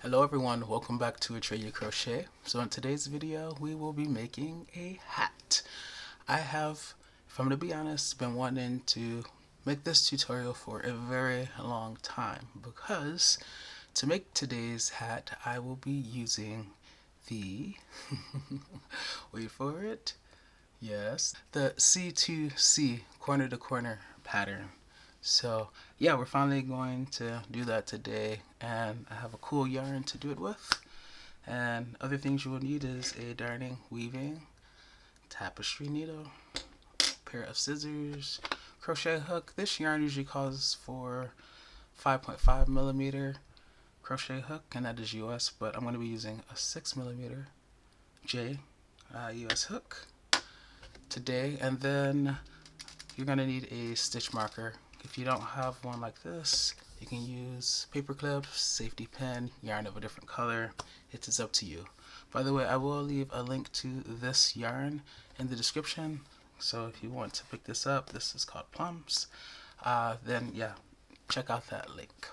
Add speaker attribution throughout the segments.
Speaker 1: Hello everyone, welcome back to Atreyu Crochet. So in today's video we will be making a hat. I have, if I'm going to be honest, been wanting to make this tutorial for a very long time because to make today's hat I will be using the, wait for it, yes, the C2C corner to corner pattern. So yeah, we're finally going to do that today, and I have a cool yarn to do it with. And other things you will need is a darning, weaving, tapestry needle, pair of scissors, crochet hook. This yarn usually calls for 5.5 millimeter crochet hook, and that is US, but I'm going to be using a 6 millimeter J US hook today. And then you're going to need a stitch marker. If you don't have one like this, you can use paper clips, safety pin, yarn of a different color. It is up to you. By the way, I will leave a link to this yarn in the description. So if you want to pick this up, this is called Plums. Then yeah, check out that link.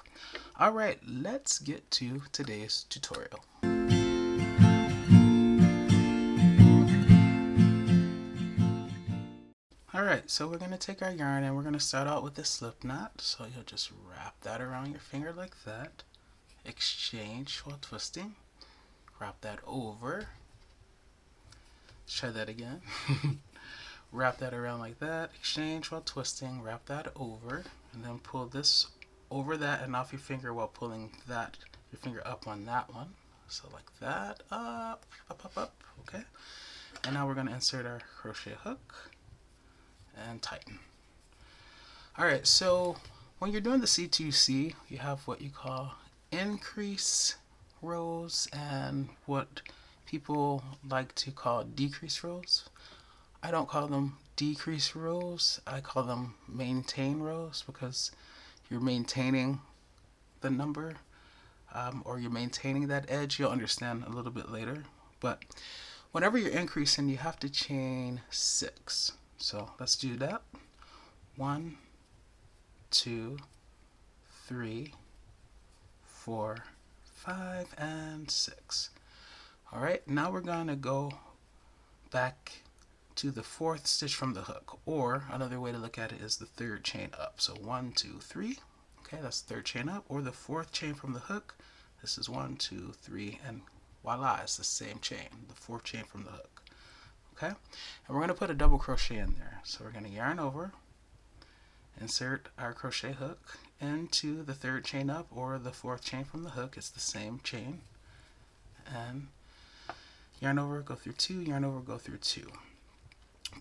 Speaker 1: Alright, let's get to today's tutorial. Alright, so we're going to take our yarn and we're going to start out with the slip knot. So you'll just wrap that around your finger like that. Exchange while twisting. Wrap that over. Let's try that again. Wrap that around like that. Exchange while twisting. Wrap that over. And then pull this over that and off your finger while pulling that, your finger up on that one. So like that. Up, up, up, up. Okay. And now we're going to insert our crochet hook and tighten. Alright, so when you're doing the C2C, you have what you call increase rows and what people like to call decrease rows. I don't call them decrease rows, I call them maintain rows because you're maintaining the number or you're maintaining that edge. You'll understand a little bit later. But whenever you're increasing, you have to chain 6. So let's do that. 1, 2, 3, 4, 5, and 6. Alright, now we're going to go back to the 4th stitch from the hook, or another way to look at it is the 3rd chain up. So 1, 2, 3. Okay, that's the 3rd chain up, or the 4th chain from the hook. This is 1, 2, 3, and voila, it's the same chain, the 4th chain from the hook. Okay, and we're going to put a double crochet in there. So we're going to yarn over, insert our crochet hook into the 3rd chain up or the 4th chain from the hook. It's the same chain, and yarn over, go through 2, yarn over, go through 2.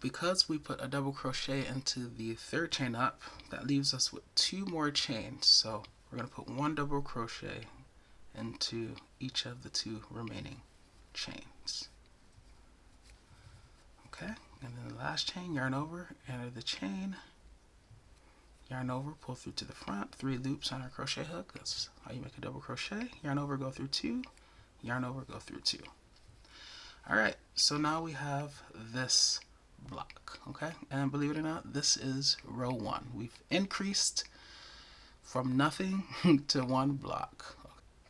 Speaker 1: Because we put a double crochet into the 3rd chain up, that leaves us with 2 more chains. So we're going to put 1 double crochet into each of the 2 remaining chains. Okay, and then the last chain, yarn over, enter the chain, yarn over, pull through to the front, 3 loops on our crochet hook. That's how you make a double crochet. Yarn over, go through 2, yarn over, go through 2. Alright, so now we have this block, okay? And believe it or not, this is row 1. We've increased from nothing to 1 block.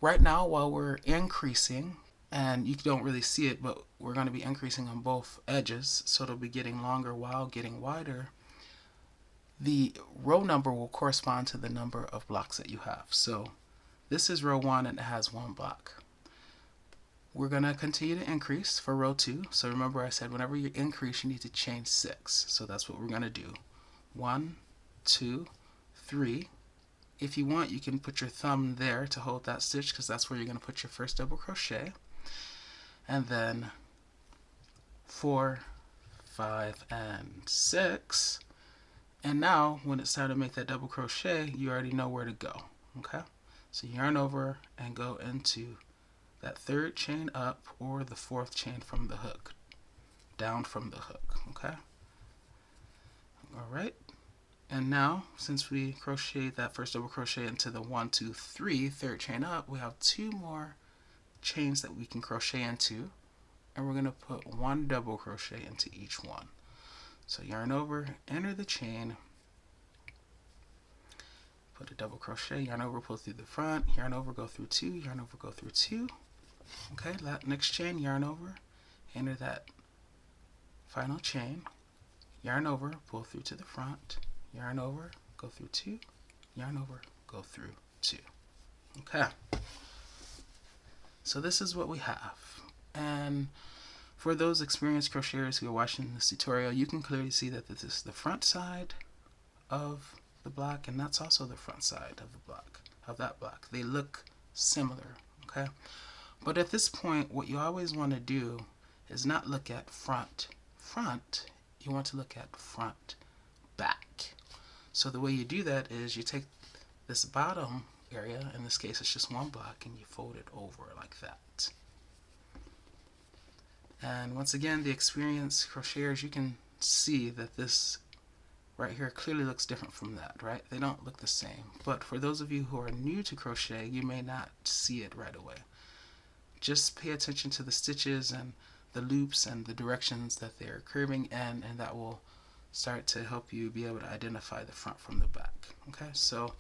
Speaker 1: Right now, while we're increasing, and you don't really see it, but we're going to be increasing on both edges, so it'll be getting longer while getting wider. The row number will correspond to the number of blocks that you have. So this is row 1 and it has 1 block. We're going to continue to increase for row 2. So remember I said whenever you increase you need to chain 6. So that's what we're going to do. 1, 2, 3. If you want, you can put your thumb there to hold that stitch because that's where you're going to put your first double crochet. And then 4, 5, and 6. And now when it's time to make that double crochet, you already know where to go. Okay? So yarn over and go into that 3rd chain up or the 4th chain from the hook. Down from the hook. Okay? Alright. And now, since we crocheted that first double crochet into the 1, 2, 3, 3rd chain up, we have 2 more chains that we can crochet into, and we're going to put 1 double crochet into each one. So yarn over, enter the chain, put a double crochet, yarn over, pull through the front, yarn over, go through 2, yarn over, go through 2. Okay, next chain, yarn over, enter that final chain, yarn over, pull through to the front, yarn over, go through 2, yarn over, go through 2. Okay, so this is what we have. And for those experienced crocheters who are watching this tutorial, you can clearly see that this is the front side of the block, and that's also the front side of the block, of that block. They look similar, okay? But at this point, what you always want to do is not look at front, you want to look at front, back. So the way you do that is you take this bottom area, in this case it's just one block, and you fold it over like that. And once again, the experienced crocheters, you can see that this right here clearly looks different from that, right? They don't look the same. But for those of you who are new to crochet, you may not see it right away. Just pay attention to the stitches and the loops and the directions that they're curving in, and that will start to help you be able to identify the front from the back. Okay, so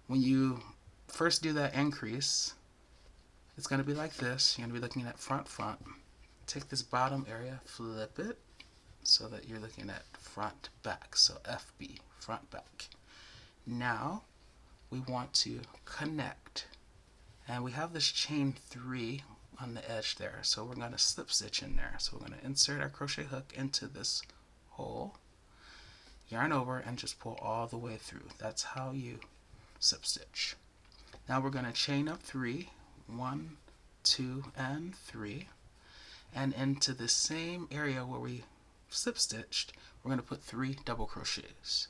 Speaker 1: when you first do that increase, it's going to be like this. You're going to be looking at front. Take this bottom area, flip it so that you're looking at front, back. So FB, front, back. Now we want to connect, and we have this chain 3 on the edge there, so we're going to slip stitch in there. So we're going to insert our crochet hook into this hole, yarn over, and just pull all the way through. That's how you slip stitch. Now we're going to chain up 3, 1, 2, and 3, and into the same area where we slip stitched, we're going to put 3 double crochets.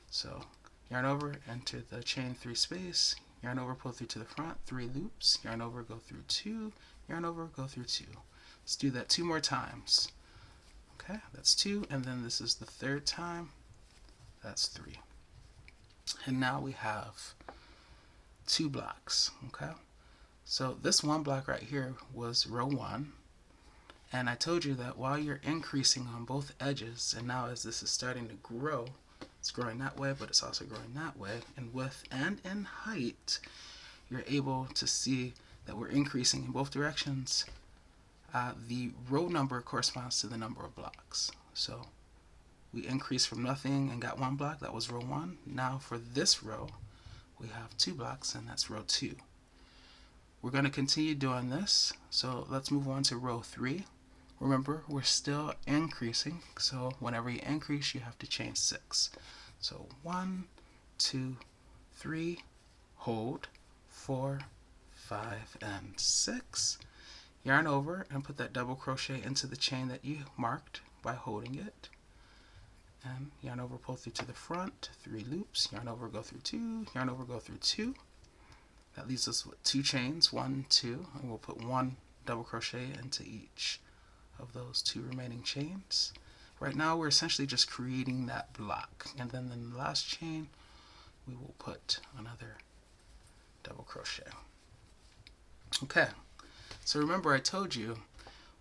Speaker 1: So yarn over, enter the chain 3 space, yarn over, pull through to the front, 3 loops, yarn over, go through 2, yarn over, go through 2. Let's do that 2 more times. Okay, that's 2, and then this is the 3rd time, that's 3. And now we have 2 blocks. Okay, so this one block right here was row 1, and I told you that while you're increasing on both edges, and now as this is starting to grow, it's growing that way, but it's also growing that way, in width and in height, you're able to see that we're increasing in both directions. The row number corresponds to the number of blocks. So we increased from nothing and got 1 block, that was row 1. Now for this row, we have 2 blocks, and that's row 2. We're going to continue doing this, so let's move on to row 3. Remember, we're still increasing, so whenever you increase, you have to chain 6. So 1, 2, 3, hold, 4, 5, and 6. Yarn over and put that double crochet into the chain that you marked by holding it. And yarn over, pull through to the front, 3 loops, yarn over, go through 2, yarn over, go through 2. That leaves us with 2 chains, 1, 2, and we'll put 1 double crochet into each of those 2 remaining chains. Right now we're essentially just creating that block, and then in the last chain we will put another double crochet. Okay, so remember I told you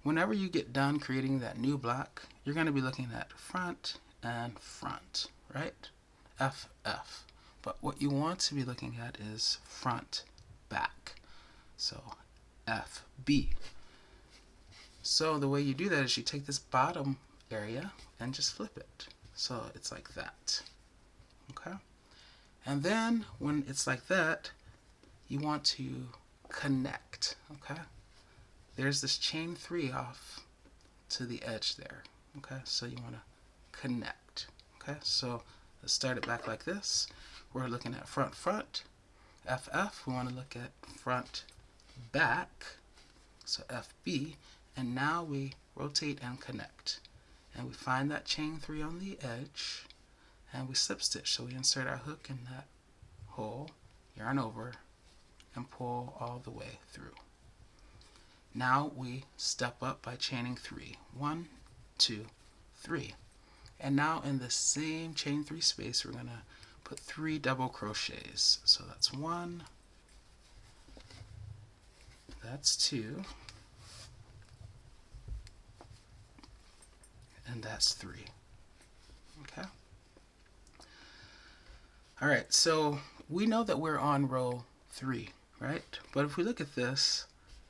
Speaker 1: whenever you get done creating that new block, you're going to be looking at front and front, right? FF. But what you want to be looking at is front, back. So FB. So the way you do that is you take this bottom area and just flip it. So it's like that. Okay? And then when it's like that, you want to connect. Okay? There's this chain 3 off to the edge there. Okay? So you want to connect. Okay? So let's start it back like this. We're looking at front, front. FF, we want to look at front, back. So FB. And now we rotate and connect. And we find that chain 3 on the edge. And we slip stitch. So we insert our hook in that hole, yarn over, and pull all the way through. Now we step up by chaining 3. 1, 2, 3. And now in the same chain 3 space, we're going to put 3 double crochets. So that's 1, that's 2, and that's 3. Okay. All right, so we know that we're on row 3, right? But if we look at this,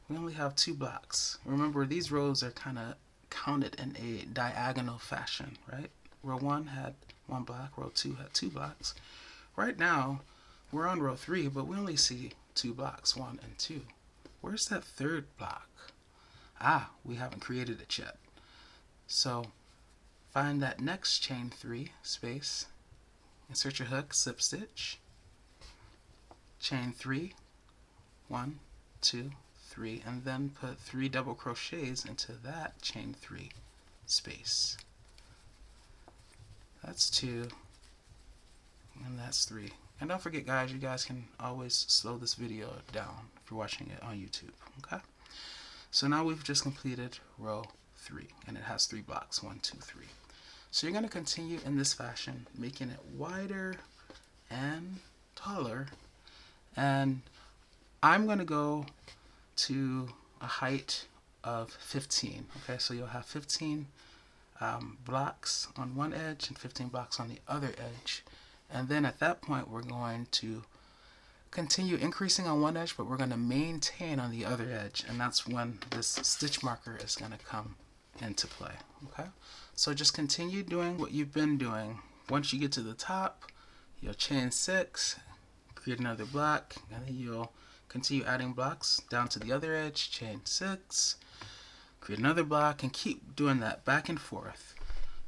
Speaker 1: we only have 2 blocks. Remember, these rows are kind of counted in a diagonal fashion, right? Row 1 had 1 block, row 2 had 2 blocks. Right now, we're on row 3, but we only see 2 blocks, 1 and 2. Where's that 3rd block? Ah, we haven't created it yet. So find that next chain 3 space, insert your hook, slip stitch, chain 3, 1, 2, 3, and then put 3 double crochets into that chain 3 space. That's 2, and that's 3. And don't forget, guys, you guys can always slow this video down if you're watching it on YouTube, okay? So now we've just completed row 3, and it has 3 blocks, 1, 2, 3. So you're going to continue in this fashion, making it wider and taller, and I'm going to go to a height of 15, okay? So you'll have 15 blocks on one edge and 15 blocks on the other edge. And then at that point, we're going to continue increasing on one edge, but we're going to maintain on the other edge. And that's when this stitch marker is going to come into play. Okay? So just continue doing what you've been doing. Once you get to the top, you'll chain 6, create another block, and then you'll continue adding blocks down to the other edge, chain 6, create another block, and keep doing that back and forth.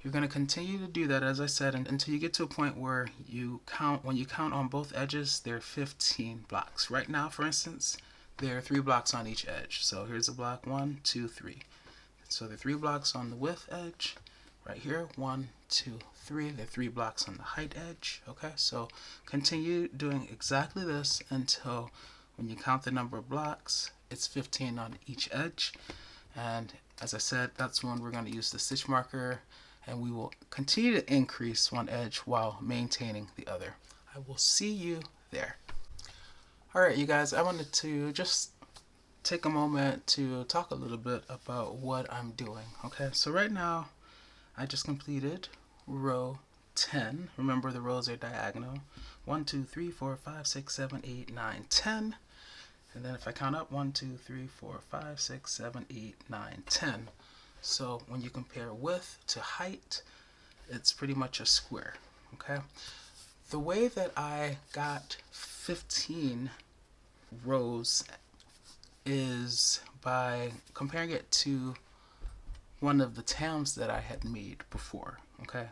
Speaker 1: You're going to continue to do that, as I said, until you get to a point where you count, when you count on both edges, there are 15 blocks. Right now, for instance, there are 3 blocks on each edge. So here's a block, 1, 2, 3. So there are 3 blocks on the width edge. Right here, 1, 2, 3. There are 3 blocks on the height edge. Okay, so continue doing exactly this until when you count the number of blocks, it's 15 on each edge. And as I said, that's when we're going to use the stitch marker, and we will continue to increase one edge while maintaining the other. I will see you there. Alright, you guys, I wanted to just take a moment to talk a little bit about what I'm doing. Okay, so right now I just completed row 10. Remember, the rows are diagonal. 1, 2, 3, 4, 5, 6, 7, 8, 9, 10. And then if I count up, 1, 2, 3, 4, 5, 6, 7, 8, 9, 10. So when you compare width to height, it's pretty much a square, okay? The way that I got 15 rows is by comparing it to one of the tams that I had made before, okay?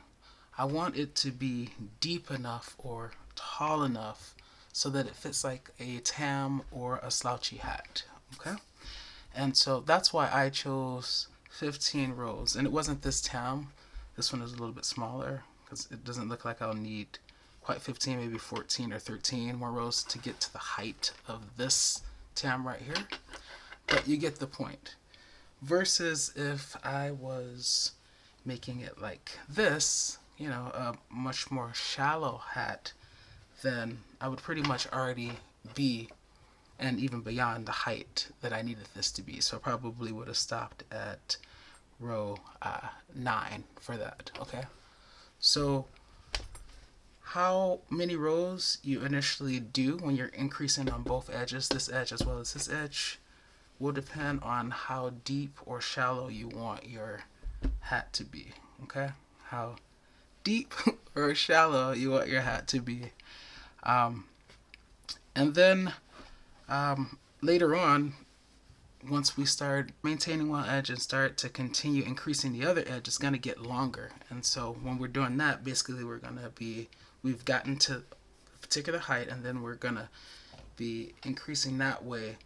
Speaker 1: I want it to be deep enough or tall enough so that it fits like a tam or a slouchy hat, okay? And so that's why I chose 15 rows, and it wasn't this tam. This one is a little bit smaller because it doesn't look like I'll need quite 15, maybe 14 or 13 more rows to get to the height of this tam right here, but you get the point. Versus if I was making it like this, you know, a much more shallow hat, then I would pretty much already be and even beyond the height that I needed this to be. So I probably would have stopped at row 9 for that, okay? So how many rows you initially do when you're increasing on both edges, this edge as well as this edge, will depend on how deep or shallow you want your hat to be, okay? How deep or shallow you want your hat to be. And then later on, once we start maintaining one edge and start to continue increasing the other edge, it's going to get longer. And so when we're doing that, basically we've gotten to a particular height, and then we're going to be increasing that way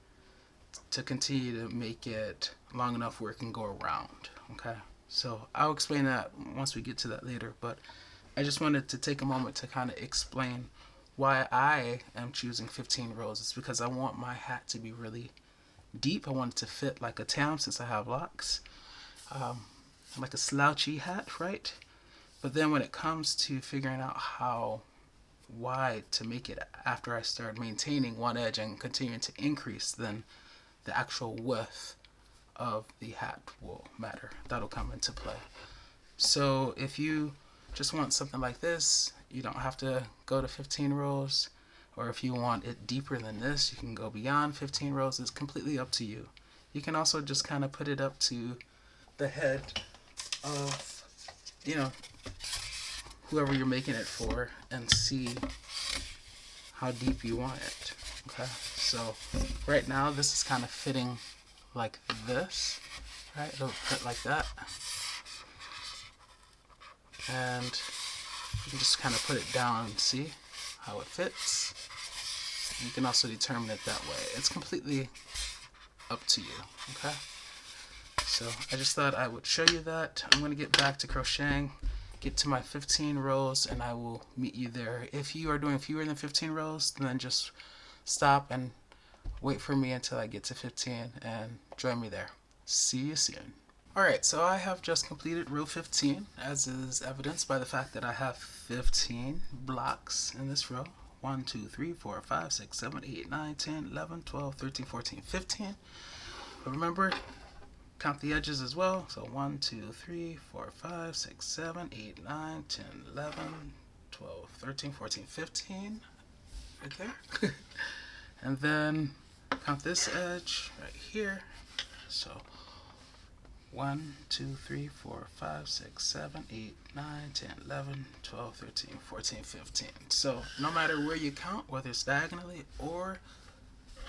Speaker 1: to continue to make it long enough where it can go around. Okay, so I'll explain that once we get to that later, but I just wanted to take a moment to kind of explain why I am choosing 15 rows. It's because I want my hat to be really deep. I want it to fit like a tam since I have locks, like a slouchy hat, right? But then when it comes to figuring out how wide to make it after I start maintaining one edge and continuing to increase, then the actual width of the hat will matter. That'll come into play. So if you just want something like this, You don't have to go to 15 rows, or if you want it deeper than this, you can go beyond 15 rows. It's completely up to you. You can also just kind of put it up to the head of, you know, whoever you're making it for, and see how deep you want it. Okay, so right now this is kind of fitting like this, right? It'll fit like that, and you can just kind of put it down and see how it fits. You can also determine it that way. It's completely up to you. Okay, so I just thought I would show you that. I'm going to get back to crocheting, get to my 15 rows, and I will meet you there. If you are doing fewer than 15 rows, then just stop and wait for me until I get to 15 and join me there. See you soon. Alright, so I have just completed row 15, as is evidenced by the fact that I have 15 blocks in this row. 1, 2, 3, 4, 5, 6, 7, 8, 9, 10, 11, 12, 13, 14, 15. But remember, count the edges as well. So 1, 2, 3, 4, 5, 6, 7, 8, 9, 10, 11, 12, 13, 14, 15. Right there. And then count this edge right here. So 1, 2, 3, 4, 5, 6, 7, 8, 9, 10, 11, 12, 13, 14, 15. So no matter where you count, whether it's diagonally or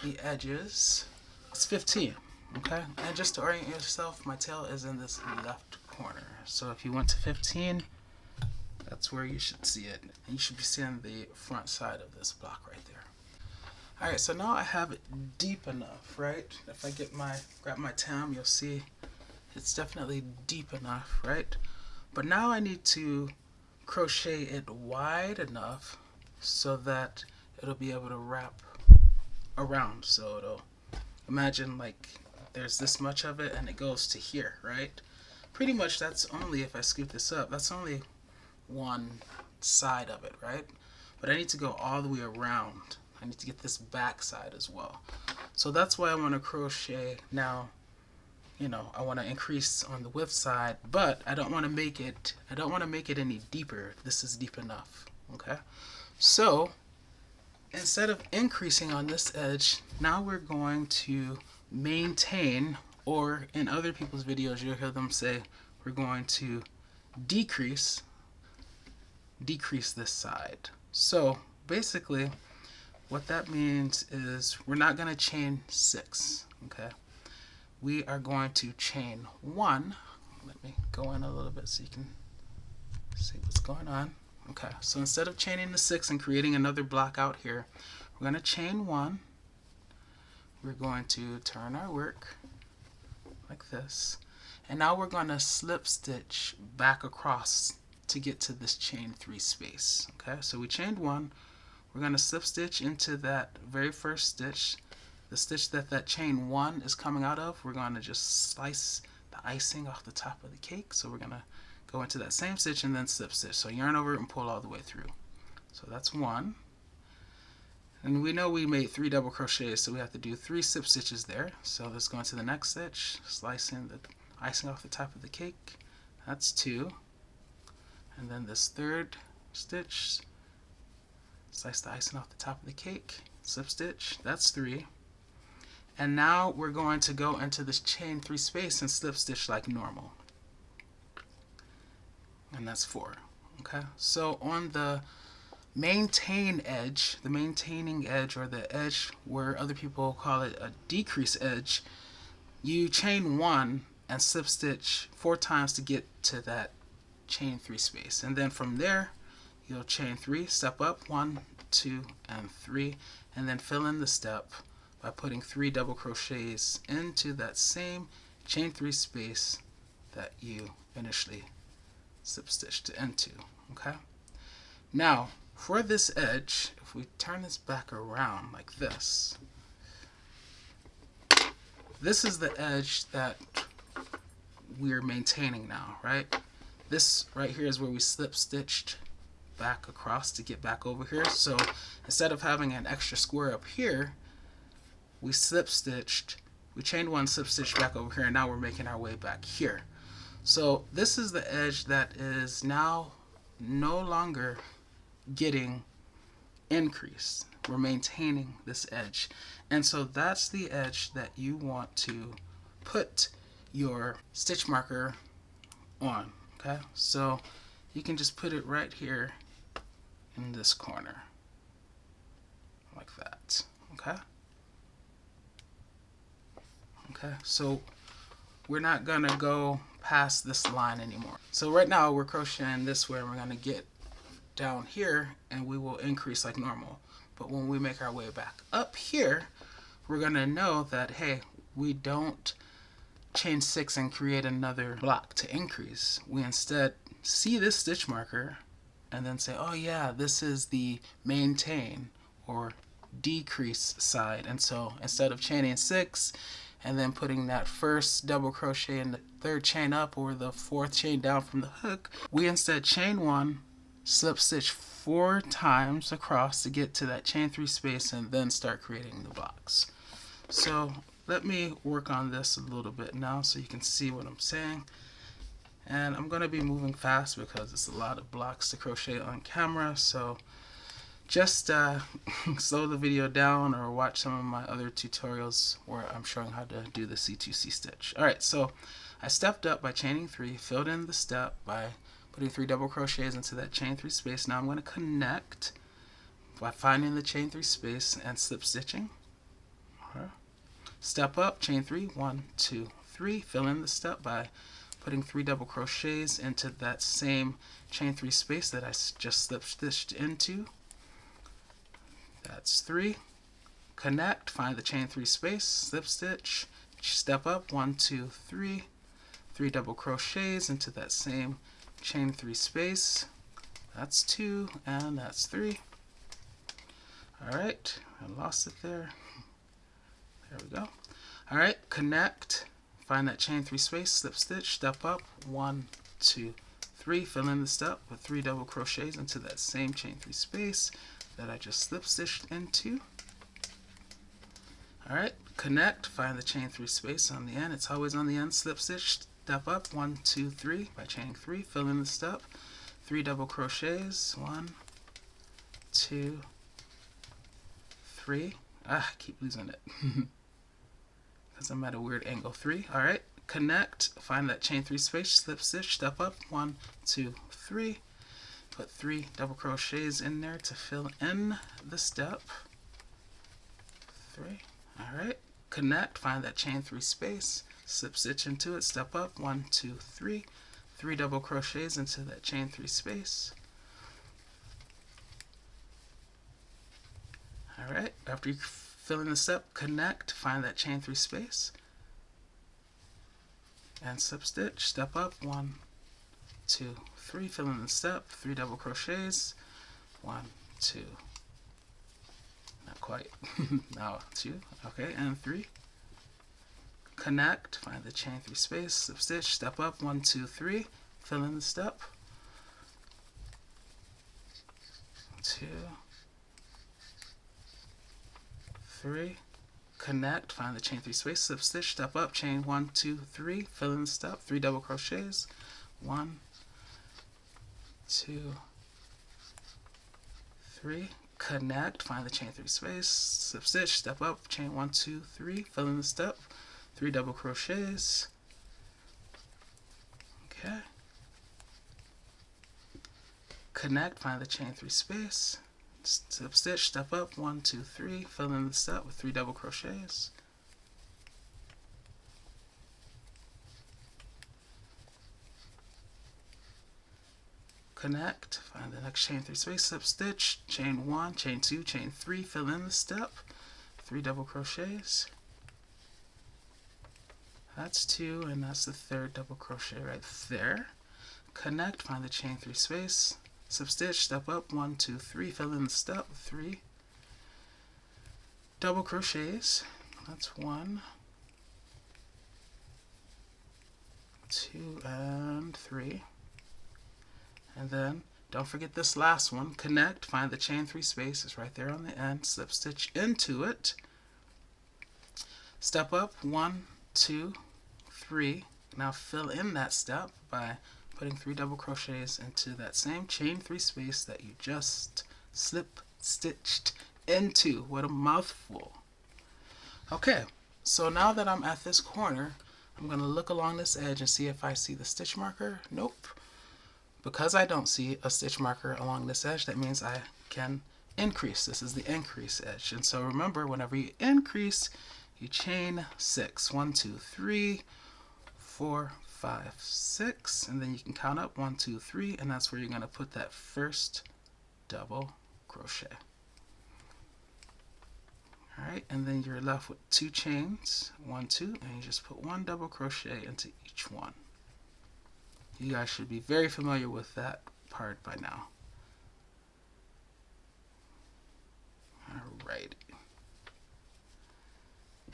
Speaker 1: the edges, it's 15. Okay? And just to orient yourself, my tail is in this left corner. So if you went to 15, that's where you should see it. And you should be seeing the front side of this block right there. Alright, so now I have it deep enough, right? If I grab my tam, you'll see it's definitely deep enough, right? But now I need to crochet it wide enough so that it'll be able to wrap around. So it'll, imagine like there's this much of it and it goes to here, right? Pretty much that's only, if I scoop this up, that's only one side of it, right? But I need to go all the way around. I need to get this back side as well. So that's why I want to crochet now. You know, I want to increase on the width side, but I don't want to make it any deeper. This is deep enough. Okay, so instead of increasing on this edge, now we're going to maintain, or in other people's videos you'll hear them say we're going to decrease this side. So basically what that means is we're not going to chain 6. Okay, we are going to chain 1. Let me go in a little bit so you can see what's going on. Okay, so instead of chaining the 6 and creating another block out here, we're going to chain 1. We're going to turn our work like this, and now we're going to slip stitch back across to get to this chain 3 space. Okay, so we chained 1. We're going to slip stitch into that very first stitch. The stitch that chain 1 is coming out of, we're going to just slice the icing off the top of the cake. So we're going to go into that same stitch and then slip stitch. So yarn over it and pull all the way through. So that's 1. And we know we made 3 double crochets, so we have to do 3 slip stitches there. So let's go into the next stitch, slicing the icing off the top of the cake. That's 2. And then this third stitch, slice the icing off the top of the cake, slip stitch. That's 3. And now we're going to go into this chain 3 space and slip stitch like normal. And that's 4. Okay, so on the maintain edge, the maintaining edge, or the edge where other people call it a decrease edge, you chain 1 and slip stitch 4 times to get to that chain 3 space. And then from there, you'll chain 3, step up, 1, 2, and 3, and then fill in the step by putting 3 double crochets into that same chain 3 space that you initially slip stitched into. Okay, now for this edge, if we turn this back around like this, this is the edge that we're maintaining now, right? This right here is where we slip stitched back across to get back over here. So instead of having an extra square up here, we slip stitched, we chained 1, slip stitched back over here, and now we're making our way back here. So this is the edge that is now no longer getting increased. We're maintaining this edge. And so that's the edge that you want to put your stitch marker on. Okay, so you can just put it right here in this corner like that. Okay, so we're not gonna go past this line anymore. So right now we're crocheting this way, and we're gonna get down here and we will increase like normal. But when we make our way back up here, we're gonna know that, hey, we don't chain 6 and create another block to increase. We instead see this stitch marker and then say, oh yeah, this is the maintain or decrease side. And so instead of chaining 6 and then putting that first double crochet in the third chain up or the fourth chain down from the hook, we instead chain 1, slip stitch 4 times across to get to that chain 3 space, and then start creating the blocks. So let me work on this a little bit now so you can see what I'm saying. And I'm going to be moving fast because it's a lot of blocks to crochet on camera, so just slow the video down or watch some of my other tutorials where I'm showing how to do the C2C stitch. Alright, so I stepped up by chaining 3, filled in the step by putting 3 double crochets into that chain 3 space. Now I'm going to connect by finding the chain 3 space and slip stitching. Okay. Step up, chain 3, 1, 2, 3, fill in the step by putting 3 double crochets into that same chain 3 space that I just slip stitched into. That's 3. Connect, find the chain 3 space, slip stitch, step up, 1, 2, 3, 3 double crochets into that same chain 3 space. That's 2 and that's 3. Alright, I lost it there. There we go. Alright, connect, find that chain 3 space, slip stitch, step up, 1, 2, 3, fill in the step with 3 double crochets into that same chain 3 space that I just slip stitched into. Alright, connect, find the chain 3 space on the end. It's always on the end. Slip stitch, step up, 1, 2, 3 by chaining 3, fill in the step, 3 double crochets, 1, 2, 3. I keep losing it because I'm at a weird angle. 3. Alright, connect, find that chain 3 space, slip stitch, step up, 1, 2, 3. Put 3 double crochets in there to fill in the step. 3. Alright, connect, find that chain 3 space, slip stitch into it, step up, 1, 2, 3. 3 double crochets into that chain 3 space. Alright, after you fill in the step, connect, find that chain 3 space, and slip stitch, step up, 1, 2, 3, fill in the step, 3 double crochets, 1, 2, not quite, now 2, okay, and 3, connect, find the chain 3 space, slip stitch, step up, 1, 2, 3, fill in the step, 2, 3, connect, find the chain 3 space, slip stitch, step up, chain 1, 2, 3, fill in the step, 3 double crochets, 1, 2, 3, connect, find the chain 3 space, slip stitch, step up, chain 1, 2, 3, fill in the step, 3 double crochets. Okay. Connect, find the chain 3 space, slip stitch, step up, 1, 2, 3, fill in the step with 3 double crochets. Connect, find the next chain 3 space, slip stitch, chain 1, chain 2, chain 3, fill in the step, 3 double crochets. That's 2, and that's the third double crochet right there. Connect, find the chain 3 space, slip stitch, step up, 1, 2, 3, fill in the step, 3 double crochets. That's 1, 2, and 3. And then don't forget this last one. Connect, find the chain 3 space, it's right there on the end, slip stitch into it, step up, 1, 2, 3. Now fill in that step by putting 3 double crochets into that same chain 3 space that you just slip stitched into. What a mouthful. Okay, so now that I'm at this corner, I'm going to look along this edge and see if I see the stitch marker. Nope. Because I don't see a stitch marker along this edge, that means I can increase. This is the increase edge. And so remember, whenever you increase, you chain 6. 1, 2, 3, 4, 5, 6, and then you can count up 1, 2, 3, and that's where you're going to put that first double crochet. Alright, and then you're left with 2 chains, 1, 2, and you just put 1 double crochet into each one. You guys should be very familiar with that part by now. Alright.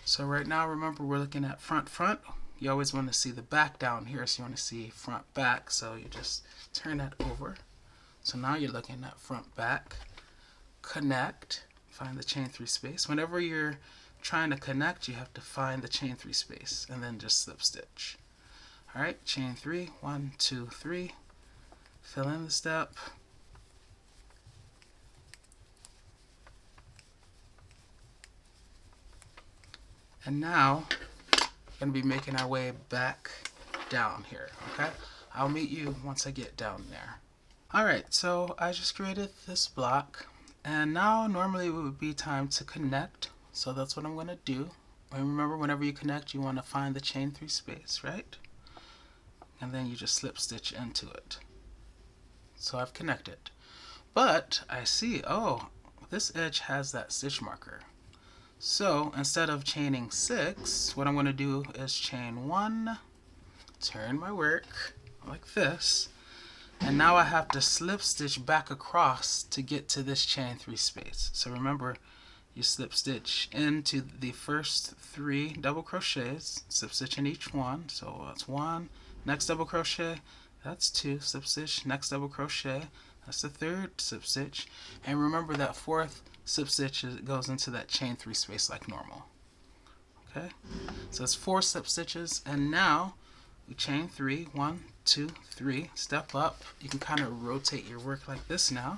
Speaker 1: So right now, remember, we're looking at front. You always want to see the back down here, so you want to see front back, so you just turn that over. So now you're looking at front back, connect, find the chain 3 space. Whenever you're trying to connect, you have to find the chain 3 space and then just slip stitch. Alright, chain 3, 1, 2, 3, fill in the step, and now we're going to be making our way back down here. Okay, I'll meet you once I get down there. Alright, so I just created this block, and now normally it would be time to connect, so that's what I'm going to do. And remember, whenever you connect, you want to find the chain 3 space, right? And then you just slip stitch into it. So I've connected. But I see, oh, this edge has that stitch marker. So instead of chaining 6, what I'm going to do is chain 1, turn my work like this, and now I have to slip stitch back across to get to this chain 3 space. So remember, you slip stitch into the first 3 double crochets, slip stitch in each one. So that's 1, next double crochet, that's 2, slip stitch, next double crochet, that's the 3rd slip stitch, and remember that 4th slip stitch goes into that chain 3 space like normal. Okay, so it's 4 slip stitches, and now we chain 3, 1, 2, 3, step up. You can kind of rotate your work like this now,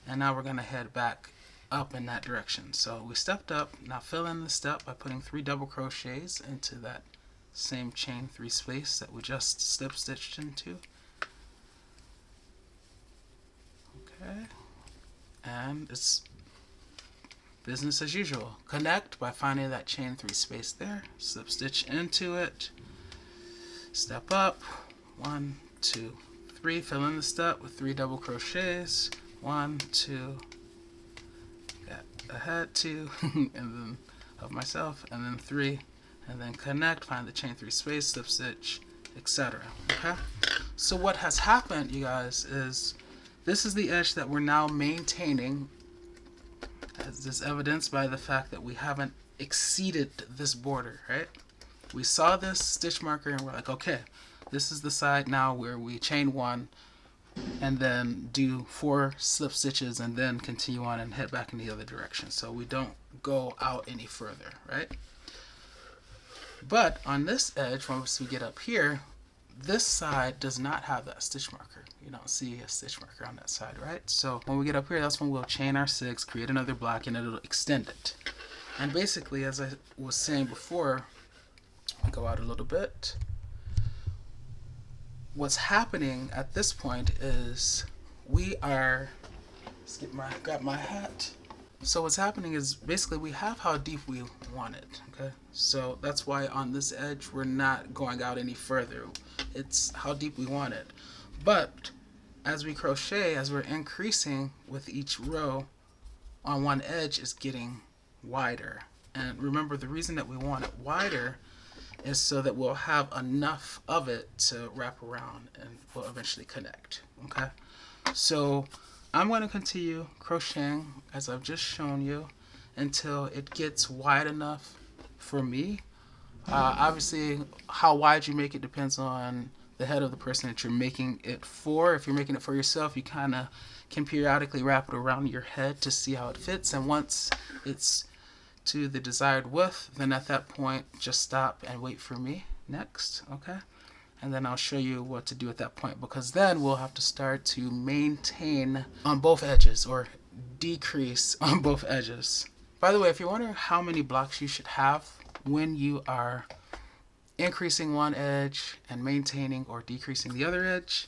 Speaker 1: and now we're going to head back up in that direction. So we stepped up, now fill in the step by putting 3 double crochets into that same chain 3 space that we just slip stitched into. Okay, and it's business as usual. Connect by finding that chain 3 space there, slip stitch into it, step up, 1, 2, 3, fill in the step with 3 double crochets, 1, 2, got ahead 2, and then of myself, and then 3, and then connect, find the chain 3 space, slip stitch, etc. Okay, so what has happened, you guys, is this is the edge that we're now maintaining, as is evidenced by the fact that we haven't exceeded this border, right? We saw this stitch marker and we're like, okay, this is the side now where we chain 1 and then do 4 slip stitches and then continue on and head back in the other direction, so we don't go out any further, right? But on this edge, once we get up here, this side does not have that stitch marker. You don't see a stitch marker on that side, right? So when we get up here, that's when we'll chain our 6, create another block, and it'll extend it. And basically, as I was saying before, I'll go out a little bit. What's happening at this point is we are, grab my hat. So what's happening is basically we have how deep we want it, okay? So that's why on this edge we're not going out any further. It's how deep we want it. But as we crochet, as we're increasing with each row, on one edge is getting wider. And remember, the reason that we want it wider is so that we'll have enough of it to wrap around and we'll eventually connect, okay? So I'm going to continue crocheting as I've just shown you until it gets wide enough for me. Obviously, how wide you make it depends on the head of the person that you're making it for. If you're making it for yourself, you kind of can periodically wrap it around your head to see how it fits, and once it's to the desired width, then at that point just stop and wait for me next, okay? and then I'll show you what to do at that point, because then we'll have to start to maintain on both edges or decrease on both edges. By the way, if you're wondering how many blocks you should have when you are increasing one edge and maintaining or decreasing the other edge,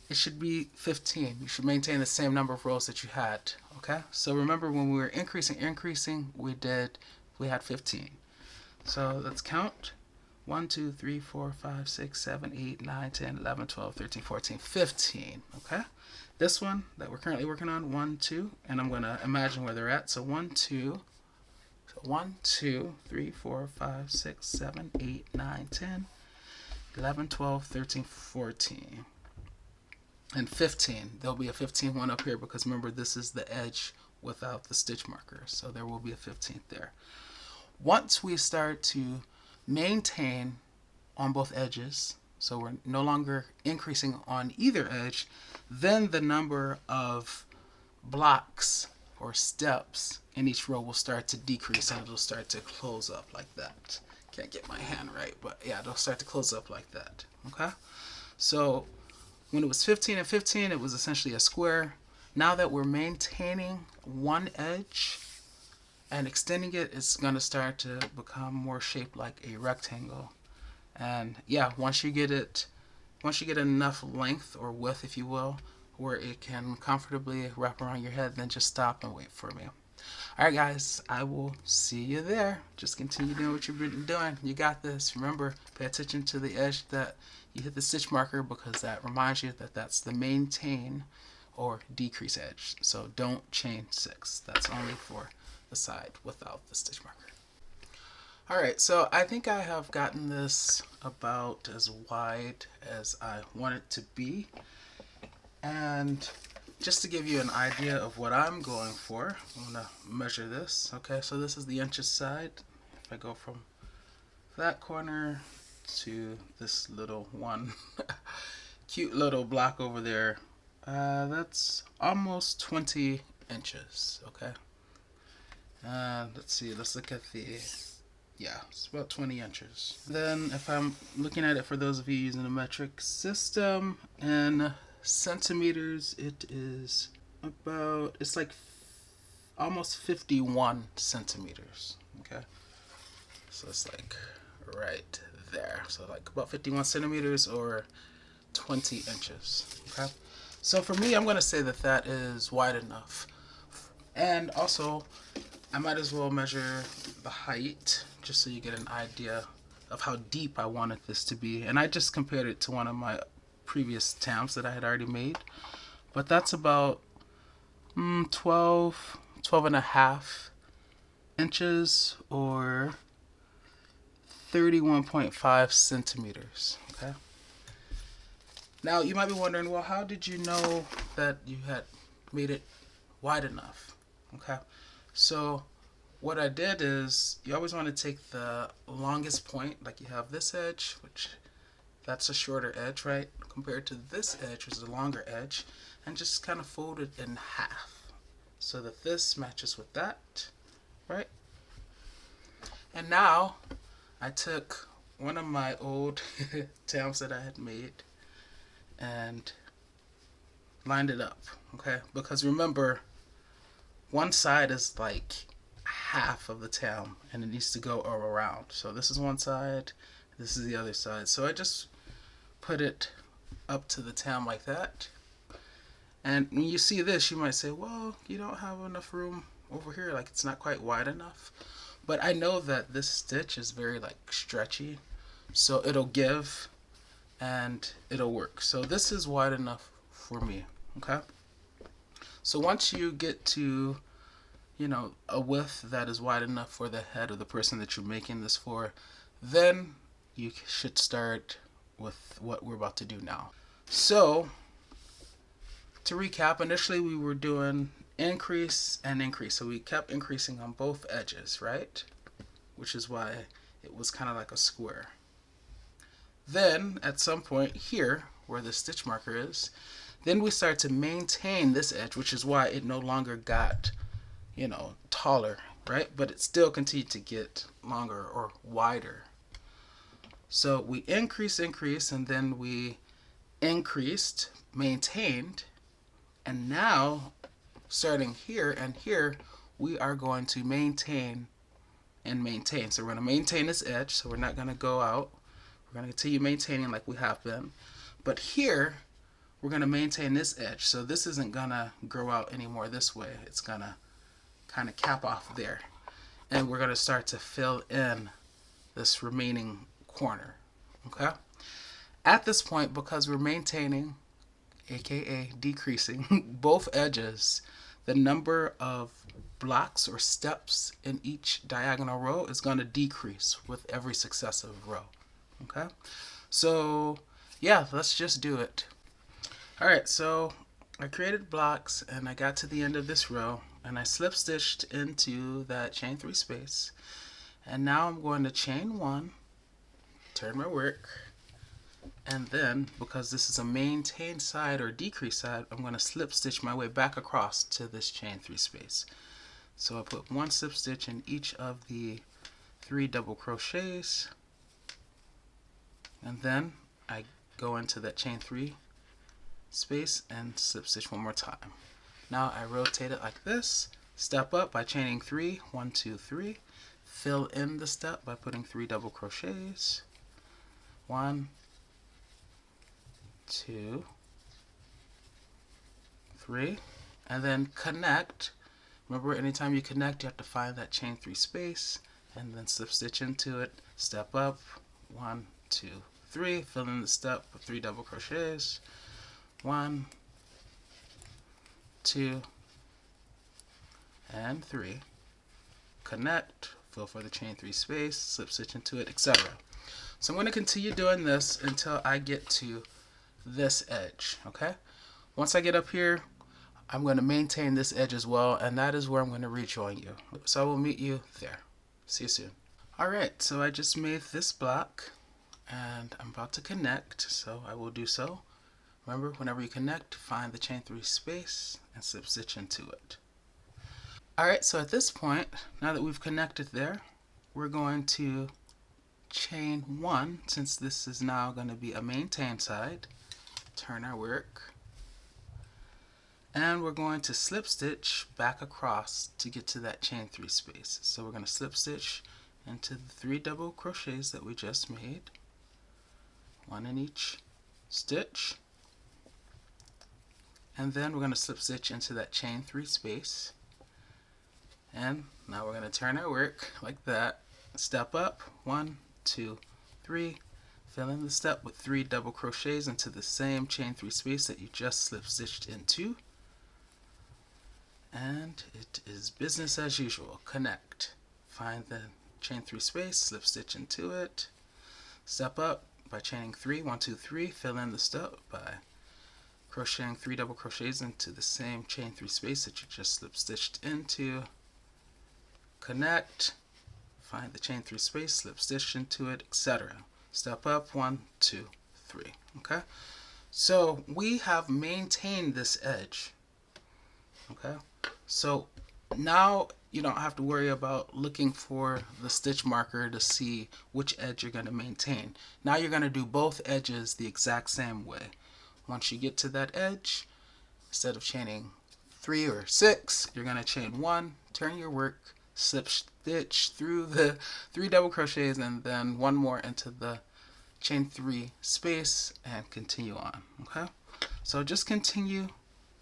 Speaker 1: it should be 15. You should maintain the same number of rows that you had. Okay, so remember when we were increasing, we had 15. So let's count. 1, 2, 3, 4, 5, 6, 7, 8, 9, 10, 11, 12, 13, 14, 15. Okay, this one that we're currently working on, 1, 2, and I'm going to imagine where they're at. So 1, 2, 3, 4, 5, 6, 7, 8, 9, 10, 11, 12, 13, 14. And 15. There'll be a 15 one up here because remember this is the edge without the stitch marker. So there will be a 15th there. Once we start to maintain on both edges, so we're no longer increasing on either edge, then the number of blocks or steps in each row will start to decrease and it'll start to close up like that. Can't get my hand right, but yeah, it'll start to close up like that. Okay? So when it was 15 and 15, it was essentially a square. Now that we're maintaining one edge and extending it, it's going to start to become more shaped like a rectangle. And yeah, once you get enough length or width, if you will, where it can comfortably wrap around your head, then just stop and wait for me. Alright guys, I will see you there. Just continue doing what you've been doing. You got this. Remember, pay attention to the edge that you hit the stitch marker because that reminds you that that's the maintain or decrease edge. So don't chain 6. That's only for the side without the stitch marker. Alright, so I think I have gotten this about as wide as I want it to be. And just to give you an idea of what I'm going for, I'm going to measure this. Okay, so this is the inches side. If I go from that corner to this little one, cute little block over there, that's almost 20 inches. Okay, let's see, let's look at the, yeah, it's about 20 inches. Then if I'm looking at it for those of you using a metric system, in centimeters, it is about, it's like almost 51 centimeters. Okay, so it's like right there, so like about 51 centimeters or 20 inches. Okay, so for me, I'm going to say that that is wide enough. And also I might as well measure the height just so you get an idea of how deep I wanted this to be. And I just compared it to one of my previous tams that I had already made, but that's about 12 and a half inches or 31.5 centimeters. Okay, now you might be wondering, well, how did you know that you had made it wide enough? Okay, so what I did is, you always want to take the longest point, like you have this edge, which that's a shorter edge, right, compared to this edge, which is a longer edge, and just kind of fold it in half so that this matches with that, right? And now I took one of my old tams that I had made and lined it up, okay? Because remember, one side is like half of the tam and it needs to go around. So this is one side, this is the other side. So I just put it up to the tam like that. And when you see this, you might say, well, you don't have enough room over here, like it's not quite wide enough. But I know that this stitch is very like stretchy, so it'll give and it'll work. So this is wide enough for me. Okay, so once you get to, you know, a width that is wide enough for the head of the person that you're making this for, then you should start with what we're about to do now. So to recap, initially we were doing increase and increase, so we kept increasing on both edges, right? Which is why it was kind of like a square. Then at some point here where the stitch marker is, then we start to maintain this edge, which is why it no longer got, you know, taller, right? But it still continued to get longer or wider. So we increase, and then we increased, maintained, and now starting here and here, we are going to maintain and maintain. So we're going to maintain this edge, so we're not going to go out. We're going to continue maintaining like we have been. But here, we're going to maintain this edge. So this isn't going to grow out anymore this way. It's going to kind of cap off there. And we're going to start to fill in this remaining corner. Okay? At this point, because we're maintaining, aka decreasing, both edges, the number of blocks or steps in each diagonal row is going to decrease with every successive row. Okay? So, yeah, let's just do it. Alright, so I created blocks and I got to the end of this row and I slip stitched into that chain 3 space. And now I'm going to chain 1, turn my work, and then because this is a maintained side or decrease side, I'm going to slip stitch my way back across to this chain 3 space. So I put 1 slip stitch in each of the 3 double crochets, and then I go into that chain 3 space and slip stitch 1 more time. Now I rotate it like this, step up by chaining 3, 1, 2, 3, fill in the step by putting 3 double crochets, 1, 2, 3, and then connect. Remember, anytime you connect, you have to find that chain 3 space and then slip stitch into it, step up, 1, 2, 3, fill in the step with 3 double crochets, 1, 2, and 3, connect, fill for the chain 3 space, slip stitch into it, etc. So I'm going to continue doing this until I get to this edge. Okay, once I get up here, I'm going to maintain this edge as well, and that is where I'm going to rejoin you. So I will meet you there. See you soon. Alright, so I just made this block and I'm about to connect, so I will do so. Remember, whenever you connect, find the chain 3 space and slip stitch into it. Alright, so at this point, now that we've connected there, we're going to chain 1, since this is now going to be a maintained side. Turn our work, and we're going to slip stitch back across to get to that chain 3 space. So we're going to slip stitch into the 3 double crochets that we just made, 1 in each stitch, and then we're going to slip stitch into that chain 3 space. And now we're going to turn our work like that, step up, 1, 2, 3, fill in the step with 3 double crochets into the same chain 3 space that you just slip stitched into, and it is business as usual. Connect, find the chain 3 space, slip stitch into it, step up by chaining 3, 1, 2, 3, fill in the step by crocheting 3 double crochets into the same chain 3 space that you just slip stitched into, connect, find the chain 3 space, slip stitch into it, etc. Step up, 1, 2, 3. Okay, so we have maintained this edge. Okay, so now you don't have to worry about looking for the stitch marker to see which edge you're going to maintain. Now you're going to do both edges the exact same way. Once you get to that edge, instead of chaining 3 or 6, you're going to chain 1, turn your work, slip stitch through the 3 double crochets, and then 1 more into the chain 3 space and continue on. Okay, so just continue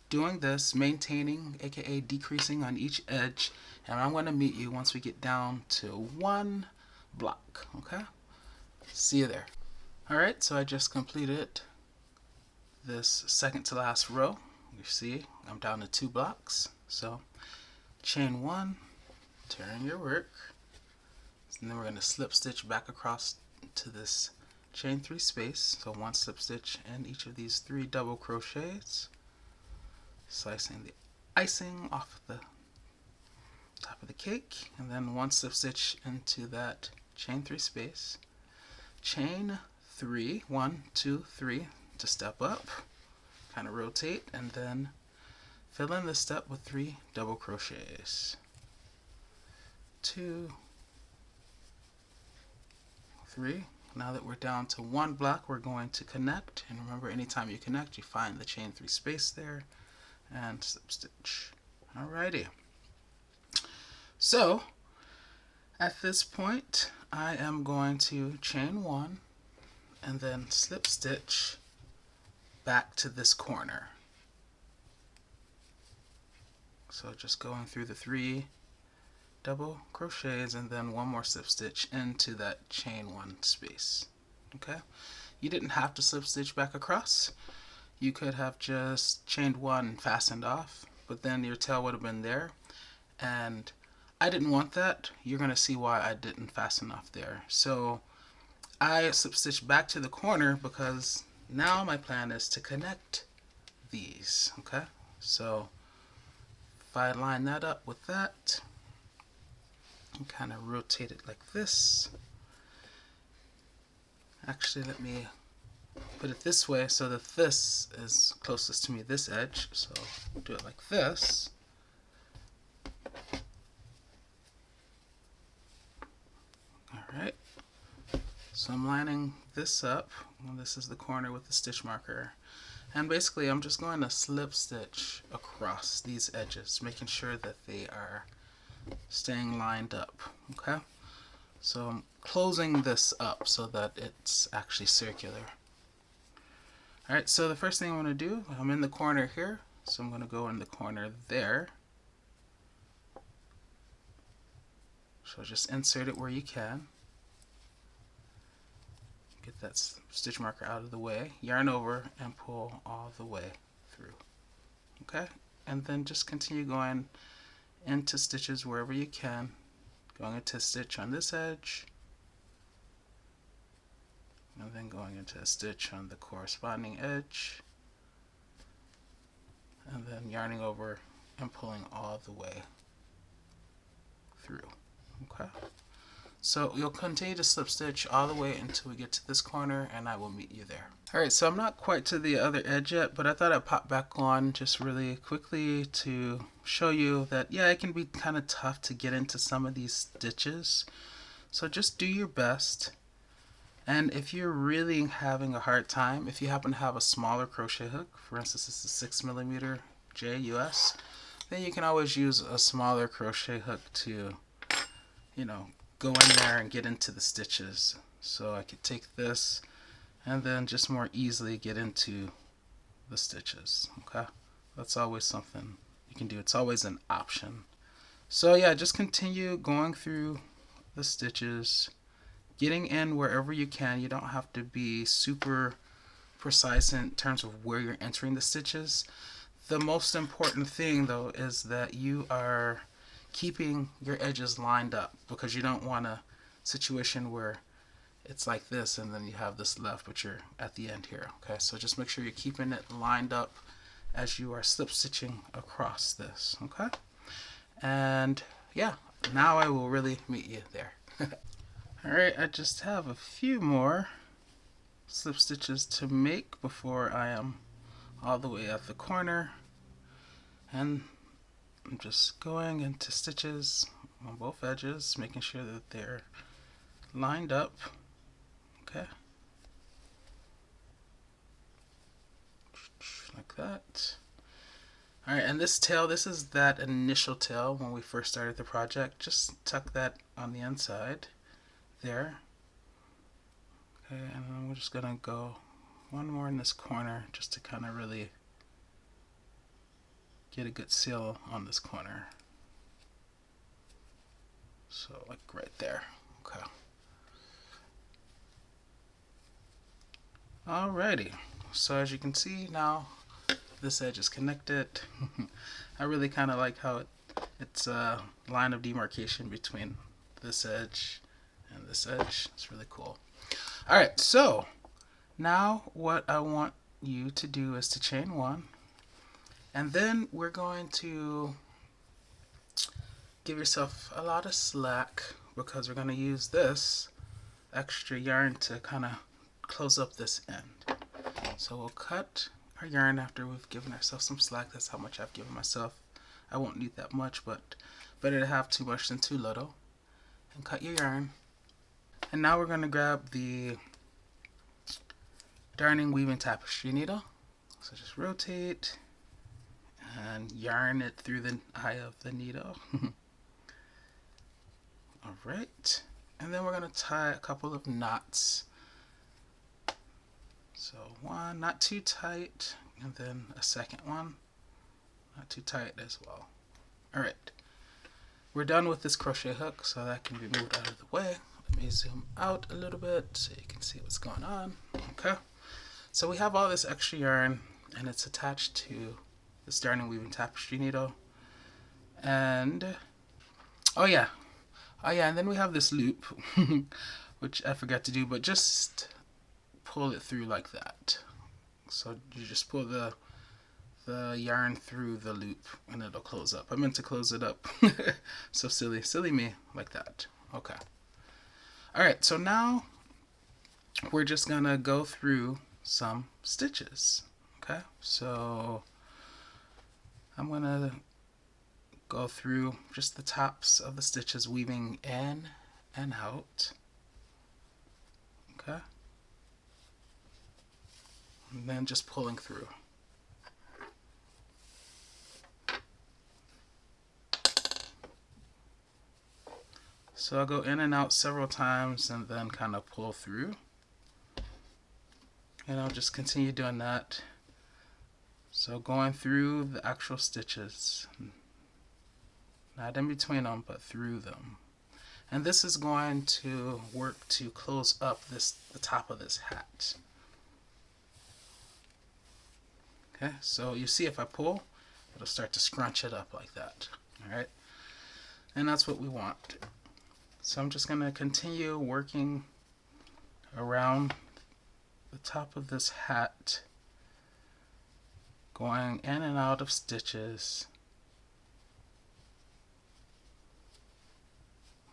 Speaker 1: doing this, maintaining, aka decreasing on each edge, and I'm going to meet you once we get down to 1 block. Okay, see you there. Alright, so I just completed this second to last row. You see I'm down to 2 blocks, so chain 1, turn your work, and then we're going to slip stitch back across to this chain 3 space, so 1 slip stitch in each of these 3 double crochets, slicing the icing off the top of the cake, and then 1 slip stitch into that chain 3 space, chain 3, 1, 2, 3 to step up, kind of rotate, and then fill in the step with 3 double crochets, 2, 3, Now that we're down to one block, we're going to connect. And remember, anytime you connect, you find the chain 3 space there and slip stitch. Alrighty. So at this point, I am going to chain 1 and then slip stitch back to this corner. So just going through the 3 double crochets and then 1 more slip stitch into that chain 1 space. Okay, you didn't have to slip stitch back across. You could have just chained 1 and fastened off, but then your tail would have been there, and I didn't want that. You're going to see why I didn't fasten off there. So I slip stitched back to the corner because now my plan is to connect these. Okay, so if I line that up with that and kind of rotate it like this. Actually, let me put it this way so that this is closest to me, this edge. So I'll do it like this. Alright, so I'm lining this up. Well, this is the corner with the stitch marker. And basically I'm just going to slip stitch across these edges, making sure that they are staying lined up. Okay, so I'm closing this up so that it's actually circular. Alright, so the first thing I'm going to do, I'm in the corner here, so I'm going to go in the corner there. So just insert it where you can. Get that stitch marker out of the way, yarn over, and pull all the way through. Okay, and then just continue going into stitches wherever you can, going into a stitch on this edge, and then going into a stitch on the corresponding edge, and then yarning over and pulling all the way through. Okay, so you'll continue to slip stitch all the way until we get to this corner, and I will meet you there. Alright, so I'm not quite to the other edge yet, but I thought I'd pop back on just really quickly to show you that, yeah, it can be kind of tough to get into some of these stitches. So just do your best. And if you're really having a hard time, if you happen to have a smaller crochet hook, for instance, this is 6mm J US, then you can always use a smaller crochet hook to, you know, go in there and get into the stitches. So I could take this and then just more easily get into the stitches. Okay, that's always something you can do. It's always an option. So yeah, just continue going through the stitches, getting in wherever you can. You don't have to be super precise in terms of where you're entering the stitches. The most important thing though is that you are keeping your edges lined up, because you don't want a situation where it's like this and then you have this left but you're at the end here. Okay, so just make sure you're keeping it lined up as you are slip stitching across this. Okay, and yeah, now I will really meet you there. Alright, I just have a few more slip stitches to make before I am all the way at the corner, and I'm just going into stitches on both edges, making sure that they're lined up. Okay, like that. Alright, and this tail, this is that initial tail when we first started the project. Just tuck that on the inside there. Okay, and then we're just gonna go one more in this corner just to kind of really get a good seal on this corner. So like right there. Okay. Alrighty, so as you can see now, this edge is connected. I really kind of like how it's a line of demarcation between this edge and this edge. It's really cool. Alright, so now what I want you to do is to chain 1, and then we're going to give yourself a lot of slack because we're going to use this extra yarn to kind of close up this end. So we'll cut our yarn after we've given ourselves some slack. That's how much I've given myself. I won't need that much, but better to have too much than too little. And cut your yarn. And now we're going to grab the darning weaving tapestry needle. So just rotate and yarn it through the eye of the needle. Alright, and then we're going to tie a couple of knots. So one, not too tight, and then a second one, not too tight as well. Alright, we're done with this crochet hook, so that can be moved out of the way. Let me zoom out a little bit so you can see what's going on. Okay, so we have all this extra yarn, and it's attached to this darning weaving tapestry needle. And and then we have this loop, which I forgot to do, but just pull it through like that. So you just pull the yarn through the loop and it'll close up. I meant to close it up. So silly me, like that. Okay. Alright, so now we're just gonna go through some stitches. Okay, so I'm gonna go through just the tops of the stitches, weaving in and out. Okay, and then just pulling through. So I'll go in and out several times and then kind of pull through, and I'll just continue doing that. So going through the actual stitches, not in between them, but through them. And this is going to work to close up the top of this hat. Okay, so you see if I pull, it'll start to scrunch it up like that. Alright, and that's what we want. So I'm just going to continue working around the top of this hat, going in and out of stitches.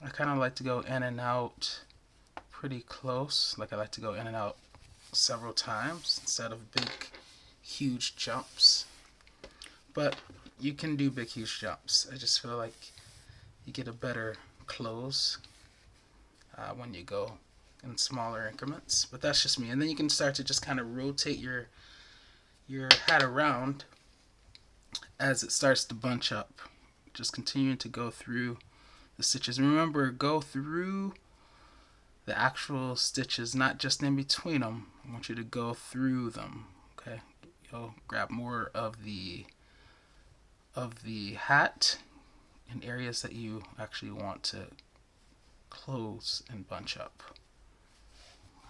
Speaker 1: I kind of like to go in and out pretty close, like I like to go in and out several times instead of big huge jumps. But you can do big huge jumps. I just feel like you get a better close when you go in smaller increments, but that's just me. And then you can start to just kind of rotate your hat around as it starts to bunch up, just continuing to go through the stitches. Remember, go through the actual stitches, not just in between them. I want you to go through them. Okay, you'll grab more of the hat in areas that you actually want to close and bunch up.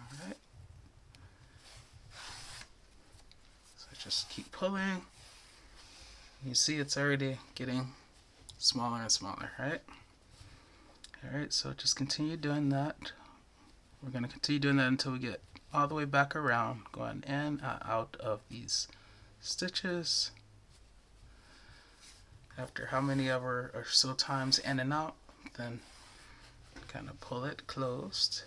Speaker 1: Alright, so just keep pulling. You see it's already getting smaller and smaller, right? Alright, so just continue doing that. We're going to continue doing that until we get all the way back around, going in and out of these stitches. After how many ever or so times in and out, then kind of pull it closed.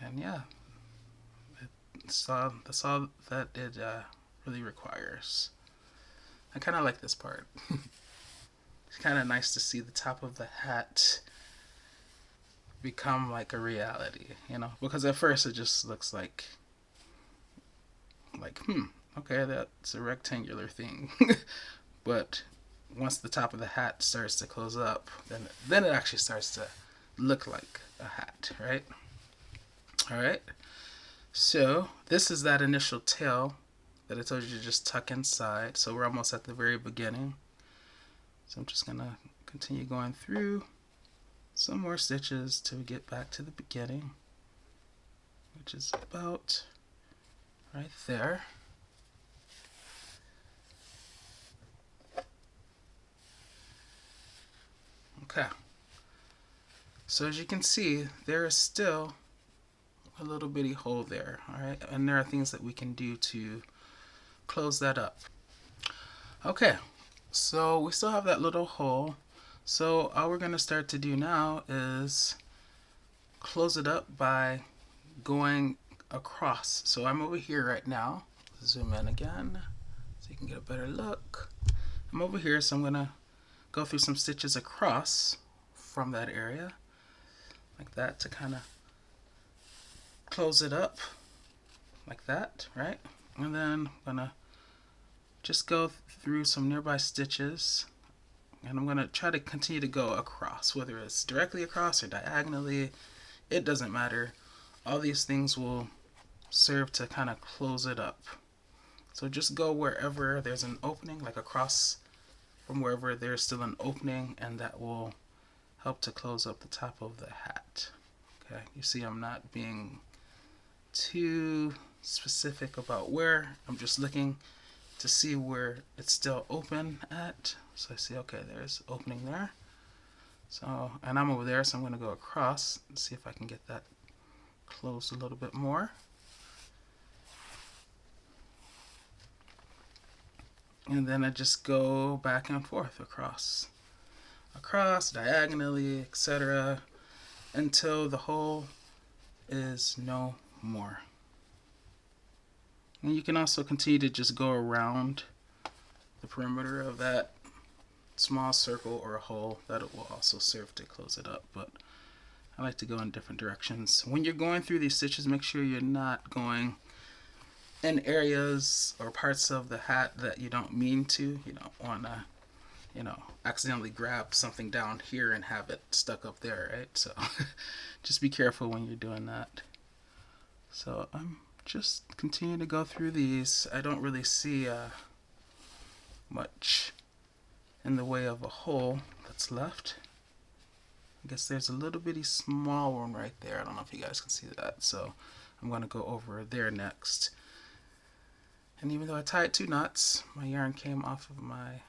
Speaker 1: And yeah, that's all that it really requires. I kind of like this part. It's kind of nice to see the top of the hat become like a reality, you know, because at first it just looks like okay, that's a rectangular thing. But once the top of the hat starts to close up, then it actually starts to look like a hat, right? Alright, so this is that initial tail that I told you to just tuck inside. So we're almost at the very beginning. So I'm just going to continue going through some more stitches till we get back to the beginning, which is about right there. Okay, so as you can see, there is still a little bitty hole there, alright, and there are things that we can do to close that up. Okay, so we still have that little hole, so all we're going to start to do now is close it up by going across. So I'm over here right now. Zoom in again so you can get a better look. I'm over here, so I'm going to go through some stitches across from that area like that to kind of close it up like that, right? And then I'm gonna just go through some nearby stitches, and I'm gonna try to continue to go across, whether it's directly across or diagonally, it doesn't matter. All these things will serve to kind of close it up. So just go wherever there's an opening, like across from wherever there's still an opening, and that will help to close up the top of the hat. Okay, you see I'm not being too specific about where, I'm just looking to see where it's still open at. So I see, okay, there's opening there. So, and I'm over there, so I'm going to go across and see if I can get that closed a little bit more. And then I just go back and forth across, diagonally, etc., until the hole is no more. And you can also continue to just go around the perimeter of that small circle or a hole. That will also serve to close it up, but I like to go in different directions. When you're going through these stitches, make sure you're not going in areas or parts of the hat that you don't mean to. You don't want to, accidentally grab something down here and have it stuck up there, right? So just be careful when you're doing that. So I'm just continue to go through these. I don't really see much in the way of a hole that's left. I guess there's a little bitty small one right there. I don't know if you guys can see that. So I'm going to go over there next. And even though I tied 2 knots, my yarn came off of my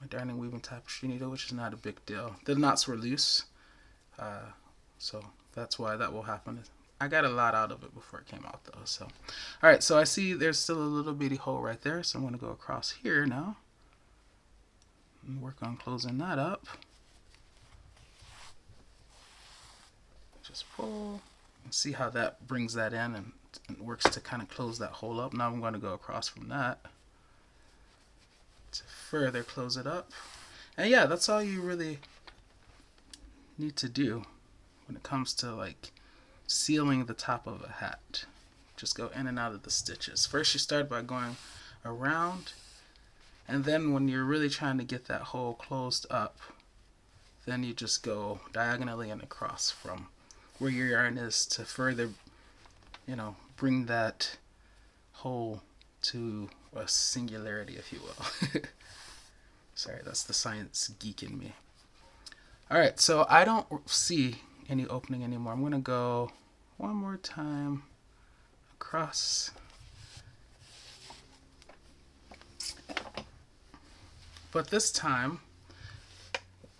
Speaker 1: darning weaving tapestry needle, which is not a big deal. The knots were loose, so that's why that will happen. I got a lot out of it before it came out though. So, all right, so I see there's still a little bitty hole right there, so I'm going to go across here now and work on closing that up. Just pull and see how that brings that in and works to kind of close that hole up. Now I'm going to go across from that to further close it up. And yeah, that's all you really need to do when it comes to like sealing the top of a hat. Just go in and out of the stitches. First you start by going around, and then when you're really trying to get that hole closed up, then you just go diagonally and across from where your yarn is to further, bring that hole to a singularity, if you will. Sorry, that's the science geek in me. Alright, so I don't see any opening anymore. I'm going to go one more time across. But this time,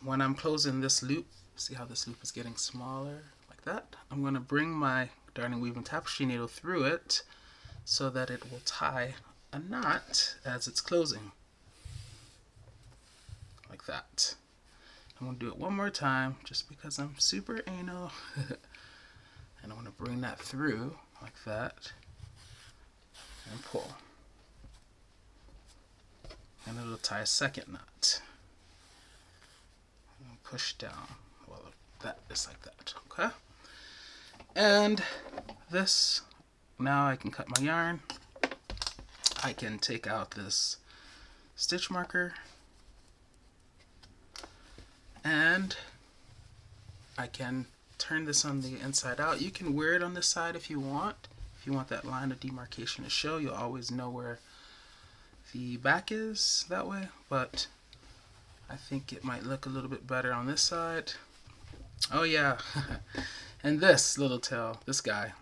Speaker 1: when I'm closing this loop, see how this loop is getting smaller like that? I'm going to bring my darning weaving tapestry needle through it so that it will tie a knot as it's closing. Like that. I'm going to do it one more time just because I'm super anal. And I'm going to bring that through like that and pull. And it'll tie a second knot. And push down. Well, that is like that. Okay? And this, now I can cut my yarn. I can take out this stitch marker. And I can turn this on the inside out. You can wear it on this side if you want. If you want that line of demarcation to show, you'll always know where the back is that way. But I think it might look a little bit better on this side. Oh yeah. And this little tail, this guy.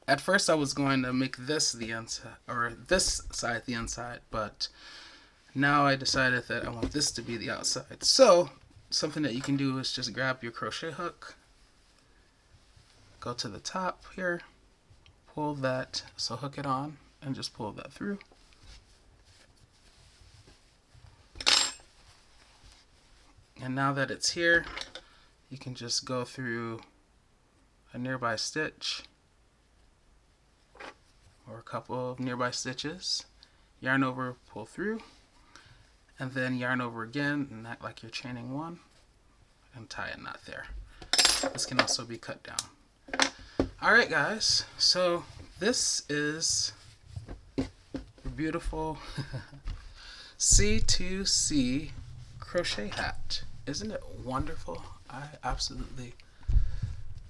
Speaker 1: At first I was going to make this the inside, or this side the inside, but now I decided that I want this to be the outside. So something that you can do is just grab your crochet hook, go to the top here, pull that, so hook it on and just pull that through. And now that it's here, you can just go through a nearby stitch or a couple of nearby stitches, yarn over, pull through, and then yarn over again and act like you're chaining one and tie a knot there. This can also be cut down. Alright guys, so this is a beautiful C2C Crochet Hat. Isn't it wonderful? I absolutely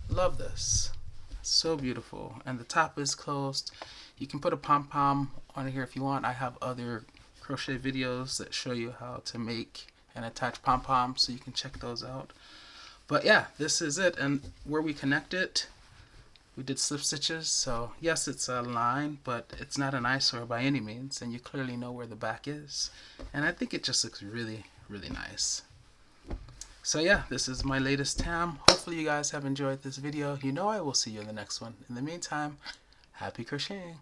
Speaker 1: love this. It's so beautiful. And the top is closed. You can put a pom-pom on here if you want. I have other crochet videos that show you how to make and attach pom-poms, so you can check those out. But yeah, this is it. And where we connect it, we did slip stitches. So yes, it's a line, but it's not an eyesore by any means, and you clearly know where the back is. And I think it just looks really, really nice. So yeah, this is my latest tam. Hopefully you guys have enjoyed this video. You know I will see you in the next one. In the meantime, happy crocheting.